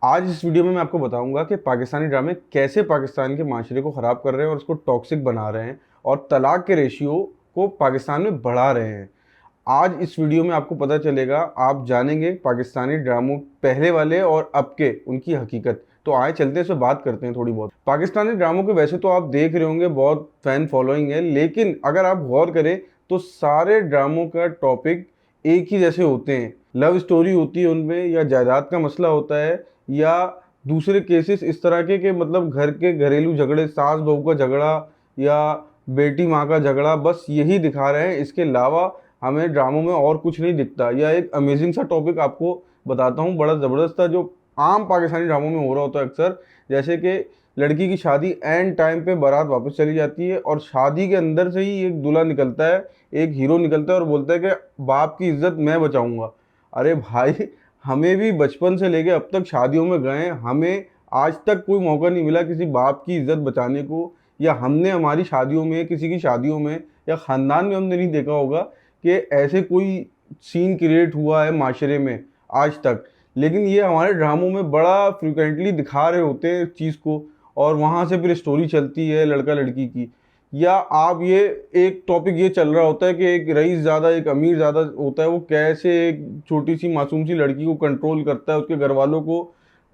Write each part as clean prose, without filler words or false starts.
आज इस वीडियो में मैं आपको बताऊंगा कि पाकिस्तानी ड्रामे कैसे पाकिस्तान के माशरे को ख़राब कर रहे हैं और उसको टॉक्सिक बना रहे हैं और तलाक के रेशियो को पाकिस्तान में बढ़ा रहे हैं। आज इस वीडियो में आपको पता चलेगा, आप जानेंगे पाकिस्तानी ड्रामों पहले वाले और अब के उनकी हकीकत। तो आए चलते हैं, इस पर बात करते हैं थोड़ी बहुत। पाकिस्तानी ड्रामों के वैसे तो आप देख रहे होंगे बहुत फ़ैन फॉलोइंग है, लेकिन अगर आप गौर करें तो सारे ड्रामों का टॉपिक एक ही जैसे होते हैं। लव स्टोरी होती है उनमें, या जायदाद का मसला होता है, या दूसरे केसेस इस तरह के मतलब घर के घरेलू झगड़े, सास बहू का झगड़ा या बेटी माँ का झगड़ा, बस यही दिखा रहे हैं। इसके अलावा हमें ड्रामों में और कुछ नहीं दिखता। या एक अमेजिंग सा टॉपिक आपको बताता हूँ, बड़ा ज़बरदस्त था, जो आम पाकिस्तानी ड्रामों में हो रहा होता है अक्सर। जैसे कि लड़की की शादी एंड टाइम पे बारात वापस चली जाती है और शादी के अंदर से ही एक दूल्हा निकलता है, एक हीरो निकलता है और बोलता है कि बाप की इज्जत मैं बचाऊंगा। अरे भाई, हमें भी बचपन से लेके अब तक शादियों में गए, हमें आज तक कोई मौका नहीं मिला किसी बाप की इज्जत बचाने को। या हमने हमारी शादियों में, किसी की शादियों में या ख़ानदान में हमने नहीं देखा होगा कि ऐसे कोई सीन क्रिएट हुआ है माशरे में आज तक। लेकिन ये हमारे ड्रामों में बड़ा फ्रिक्वेंटली दिखा रहे होते हैं इस चीज़ को, और वहाँ से फिर स्टोरी चलती है लड़का लड़की की। या आप ये एक टॉपिक ये चल रहा होता है कि एक रईस ज़्यादा एक अमीर ज़्यादा होता है, वो कैसे एक छोटी सी मासूम सी लड़की को कंट्रोल करता है, उसके घर वालों को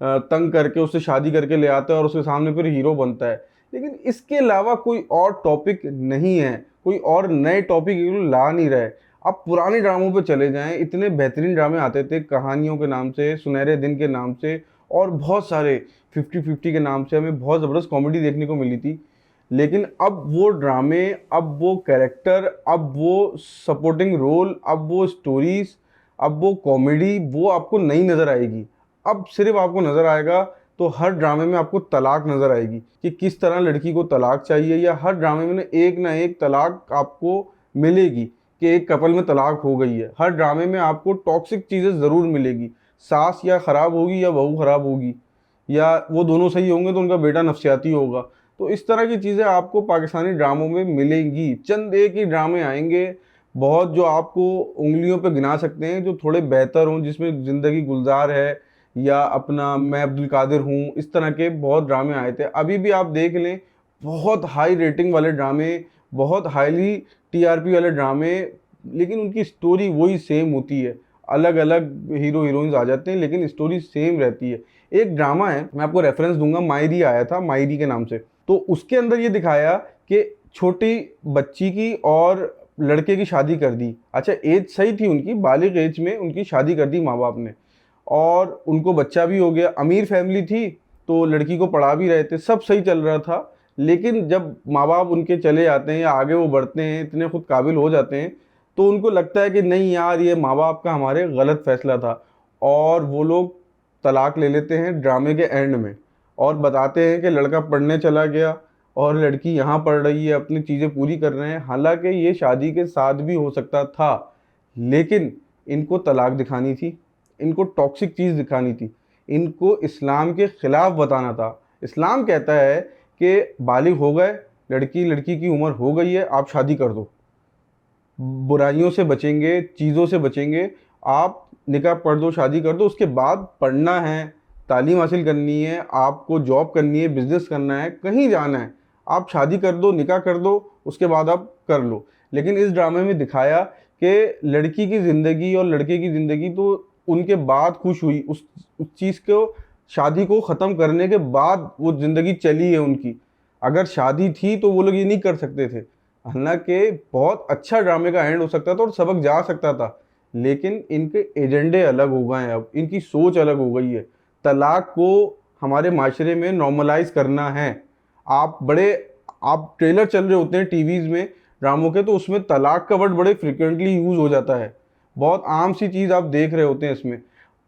तंग करके उससे शादी करके ले आता है और उसके सामने फिर हीरो बनता है। लेकिन इसके अलावा कोई और टॉपिक नहीं है, कोई और नए टॉपिक ला नहीं रहे। आप पुराने ड्रामों पे चले जाएं, इतने बेहतरीन ड्रामे आते थे, कहानियों के नाम से, सुनहरे दिन के नाम से, और बहुत सारे 50-50 के नाम से हमें बहुत ज़बरदस्त कॉमेडी देखने को मिली थी। लेकिन अब वो ड्रामे, अब वो कैरेक्टर, अब वो सपोर्टिंग रोल, अब वो स्टोरीज, अब वो कॉमेडी, वो आपको नहीं नज़र आएगी। अब सिर्फ आपको नज़र आएगा तो हर ड्रामे में आपको तलाक नज़र आएगी कि किस तरह लड़की को तलाक चाहिए, या हर ड्रामे में एक ना एक तलाक आपको मिलेगी कि एक कपल में तलाक हो गई है। हर ड्रामे में आपको टॉक्सिक चीज़ें ज़रूर मिलेगी। सास या ख़राब होगी या बहू ख़राब होगी, या वो दोनों सही होंगे तो उनका बेटा नफसियाती होगा। तो इस तरह की चीज़ें आपको पाकिस्तानी ड्रामों में मिलेंगी। चंद एक ही ड्रामे आएंगे बहुत, जो आपको उंगलियों पे गिना सकते हैं, जो थोड़े बेहतर हों, जिसमें ज़िंदगी गुलजार है, या अपना मैं अब्दुल कादिर हूँ, इस तरह के बहुत ड्रामे आए थे। अभी भी आप देख लें, बहुत हाई रेटिंग वाले ड्रामे, बहुत हाईली टीआरपी वाले ड्रामे, लेकिन उनकी स्टोरी वही सेम होती है। अलग अलग हीरो हीरोइंस आ जाते हैं लेकिन स्टोरी सेम रहती है। एक ड्रामा है, मैं आपको रेफरेंस दूंगा, मायरी आया था, मायरी के नाम से। तो उसके अंदर ये दिखाया कि छोटी बच्ची की और लड़के की शादी कर दी। अच्छा, एज सही थी उनकी, बालिग एज में उनकी शादी कर दी माँ बाप ने, और उनको बच्चा भी हो गया। अमीर फैमिली थी तो लड़की को पढ़ा भी रहे थे, सब सही चल रहा था। लेकिन जब माँ बाप उनके चले जाते हैं या आगे वो बढ़ते हैं, इतने खुद काबिल हो जाते हैं, तो उनको लगता है कि नहीं यार, ये माँ बाप का हमारे गलत फैसला था, और वो लोग तलाक ले लेते हैं ड्रामे के एंड में। और बताते हैं कि लड़का पढ़ने चला गया और लड़की यहाँ पढ़ रही है, अपनी चीज़ें पूरी कर रहे हैं। हालांकि ये शादी के साथ भी हो सकता था, लेकिन इनको तलाक दिखानी थी, इनको टॉक्सिक चीज़ दिखानी थी, इनको इस्लाम के ख़िलाफ़ बताना था। इस्लाम कहता है कि बालिग हो गए, लड़की लड़की की उम्र हो गई है, आप शादी कर दो, बुराइयों से बचेंगे, चीज़ों से बचेंगे, आप निकाह पढ़ दो, शादी कर दो। उसके बाद पढ़ना है, तालीम हासिल करनी है, आपको जॉब करनी है, बिज़नेस करना है, कहीं जाना है, आप शादी कर दो, निकाह कर दो, उसके बाद आप कर लो। लेकिन इस ड्रामे में दिखाया कि लड़की की ज़िंदगी और लड़के की ज़िंदगी तो उनके बाद खुश हुई, उस चीज़ को, शादी को ख़त्म करने के बाद वो ज़िंदगी चली है उनकी। अगर शादी थी तो वो लोग ये नहीं कर सकते थे। हालांकि बहुत अच्छा ड्रामे का एंड हो सकता था और सबक जा सकता था, लेकिन इनके एजेंडे अलग हो गए हैं, अब इनकी सोच अलग हो गई है। तलाक को हमारे माशरे में नॉर्मलाइज करना है। आप ट्रेलर चल रहे होते हैं टीवीज़ में ड्रामों के, तो उसमें तलाक का वर्ड बड़े फ्रिक्वेंटली यूज़ हो जाता है, बहुत आम सी चीज़ आप देख रहे होते हैं इसमें।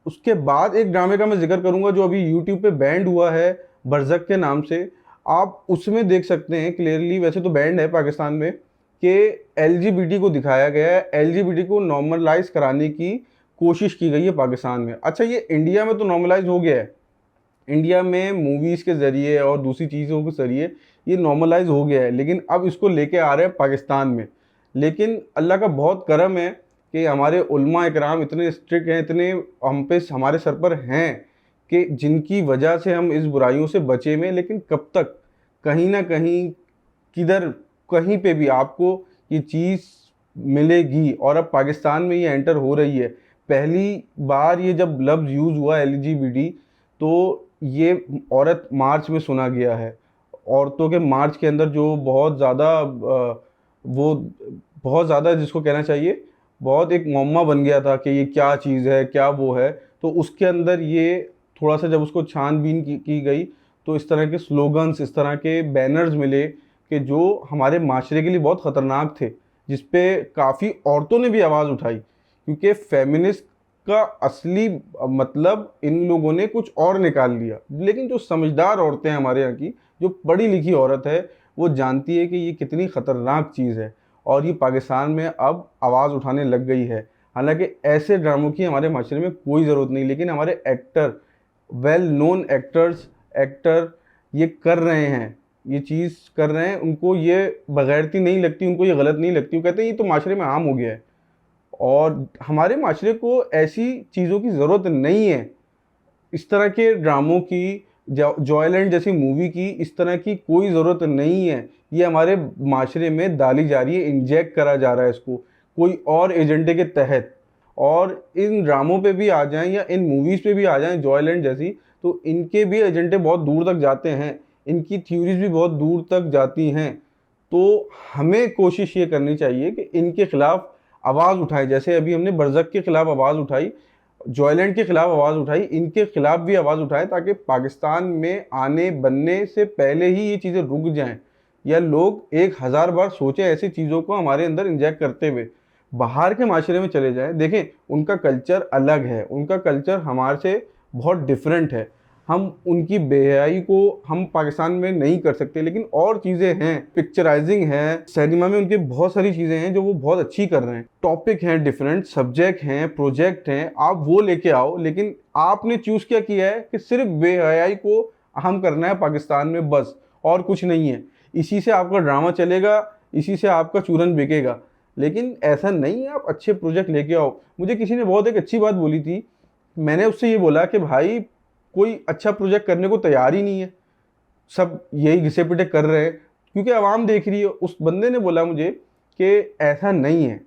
उसके बाद एक ड्रामे का मैं जिक्र करूंगा जो अभी यूट्यूब पे बैंड हुआ है, बरज़क के नाम से। आप उसमें देख सकते हैं क्लियरली, वैसे तो बैंड है पाकिस्तान में, कि एलजीबीटी को दिखाया गया है, एलजीबीटी को नॉर्मलाइज कराने की कोशिश की गई है पाकिस्तान में। अच्छा, ये इंडिया में तो नॉर्मलाइज हो गया है, इंडिया में मूवीज़ के ज़रिए और दूसरी चीज़ों के ज़रिए ये नॉर्मलाइज हो गया है, लेकिन अब इसको लेके आ रहे हैं पाकिस्तान में। लेकिन अल्लाह का बहुत करम है कि हमारे उलमा इकराम इतने स्ट्रिक्ट हैं, इतने हम पे हमारे सर पर हैं कि जिनकी वजह से हम इस बुराइयों से बचे हुए हैं, लेकिन कब तक, कहीं ना कहीं, किधर, कहीं पे भी आपको ये चीज़ मिलेगी। और अब पाकिस्तान में ये एंटर हो रही है। पहली बार ये जब लफ्ज़ यूज़ हुआ LGBT, तो ये औरत मार्च में सुना गया है। औरतों के मार्च के अंदर जो बहुत ज़्यादा वो बहुत ज़्यादा जिसको कहना चाहिए, बहुत एक मौमा बन गया था कि ये क्या चीज़ है, क्या वो है। तो उसके अंदर ये थोड़ा सा जब उसको छानबीन की गई, तो इस तरह के स्लोगन्स, इस तरह के बैनर्स मिले कि जो हमारे माशरे के लिए बहुत ख़तरनाक थे, जिस पे काफ़ी औरतों ने भी आवाज़ उठाई। क्योंकि फेमिनिस्ट का असली मतलब इन लोगों ने कुछ और निकाल लिया। लेकिन जो समझदार औरतें हैं हमारे यहाँ की, जो पढ़ी लिखी औरत है, वो जानती है कि ये कितनी ख़तरनाक चीज़ है, और ये पाकिस्तान में अब आवाज़ उठाने लग गई है। हालांकि ऐसे ड्रामों की हमारे माशरे में कोई ज़रूरत नहीं, लेकिन हमारे एक्टर, वेल नोन एक्टर ये कर रहे हैं, ये चीज़ कर रहे हैं। उनको ये बगैरती नहीं लगती, उनको ये गलत नहीं लगती। वो कहते हैं ये तो माशरे में आम हो गया है, और हमारे माशरे को ऐसी चीज़ों की ज़रूरत नहीं है। इस तरह के ड्रामों की, जॉयलैंड जैसी मूवी की, इस तरह की कोई ज़रूरत नहीं है। ये हमारे माशरे में डाली जा रही है, इंजेक्ट करा जा रहा है इसको कोई और एजेंडे के तहत। और इन ड्रामों पे भी आ जाएं या इन मूवीज़ पे भी आ जाएं जॉयलैंड जैसी, तो इनके भी एजेंडे बहुत दूर तक जाते हैं, इनकी थ्योरीज भी बहुत दूर तक जाती हैं। तो हमें कोशिश ये करनी चाहिए कि इनके खिलाफ आवाज़ उठाएं। जैसे अभी हमने बरज़क के खिलाफ आवाज़ उठाई, जॉयलैंड के खिलाफ आवाज़ उठाई, इनके खिलाफ भी आवाज़ उठाएं, ताकि पाकिस्तान में आने बनने से पहले ही ये चीज़ें रुक जाएं, या लोग 1000 बार सोचें ऐसी चीज़ों को हमारे अंदर इंजेक्ट करते हुए। बाहर के माशरे में चले जाएं, देखें उनका कल्चर अलग है, उनका कल्चर हमारे से बहुत डिफरेंट है। हम उनकी बेहयाई को हम पाकिस्तान में नहीं कर सकते, लेकिन और चीज़ें हैं, पिक्चराइजिंग है, सिनेमा में उनके बहुत सारी चीज़ें हैं जो वो बहुत अच्छी कर रहे हैं। टॉपिक हैं, डिफरेंट सब्जेक्ट हैं, प्रोजेक्ट हैं, आप वो लेके आओ। लेकिन आपने चूज़ क्या किया है कि सिर्फ बेहयाई को अहम करना है पाकिस्तान में, बस, और कुछ नहीं है। इसी से आपका ड्रामा चलेगा, इसी से आपका चूरन बिकेगा। लेकिन ऐसा नहीं है, आप अच्छे प्रोजेक्ट लेके आओ। मुझे किसी ने बहुत एक अच्छी बात बोली थी, मैंने उससे ये बोला कि भाई कोई अच्छा प्रोजेक्ट करने को तैयार ही नहीं है, सब यही घिसे पिटे कर रहे हैं क्योंकि आवाम देख रही है। उस बंदे ने बोला मुझे कि ऐसा नहीं है,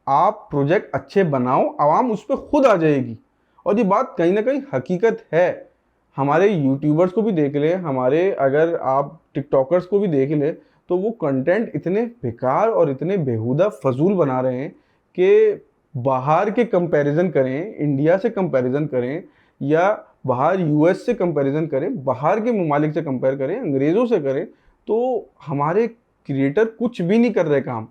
आप प्रोजेक्ट अच्छे बनाओ, आवाम उस पर खुद आ जाएगी। और ये बात कहीं ना कहीं हकीकत है। हमारे यूट्यूबर्स को भी देख लें, हमारे अगर आप टिकटॉकर्स को भी देख लें, तो वो कंटेंट इतने बेकार और इतने बेहुदा फजूल बना रहे हैं कि बाहर के कंपैरिजन करें, इंडिया से कंपैरिजन करें, या बाहर यूएस से कंपैरिजन करें, बाहर के ममालिक से कंपेयर करें, अंग्रेज़ों से करें, तो हमारे क्रिएटर कुछ भी नहीं कर रहे काम।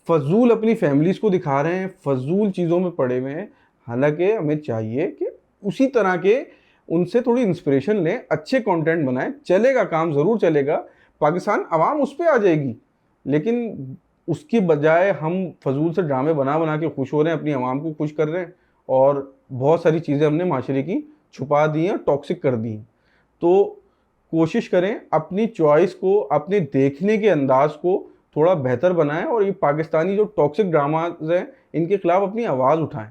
फजूल अपनी फैमिलीज़ को दिखा रहे हैं, फजूल चीज़ों में पड़े हुए हैं। हालांकि हमें चाहिए कि उसी तरह के उनसे थोड़ी इंस्पिरेशन लें, अच्छे कंटेंट बनाएं, चलेगा काम, ज़रूर चलेगा, पाकिस्तान आवाम उस पर आ जाएगी। लेकिन उसकी बजाय हम फजूल से ड्रामे बना बना के खुश हो रहे हैं, अपनी आवाम को खुश कर रहे हैं, और बहुत सारी चीज़ें हमने माशरे की छुपा दी हैं, टॉक्सिक कर दी हैं। तो कोशिश करें अपनी चॉइस को, अपने देखने के अंदाज को थोड़ा बेहतर बनाएं, और ये पाकिस्तानी जो टॉक्सिक ड्रामाज हैं, इनके खिलाफ अपनी आवाज़ उठाएं।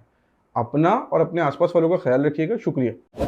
अपना और अपने आसपास वालों का ख्याल रखिएगा। शुक्रिया।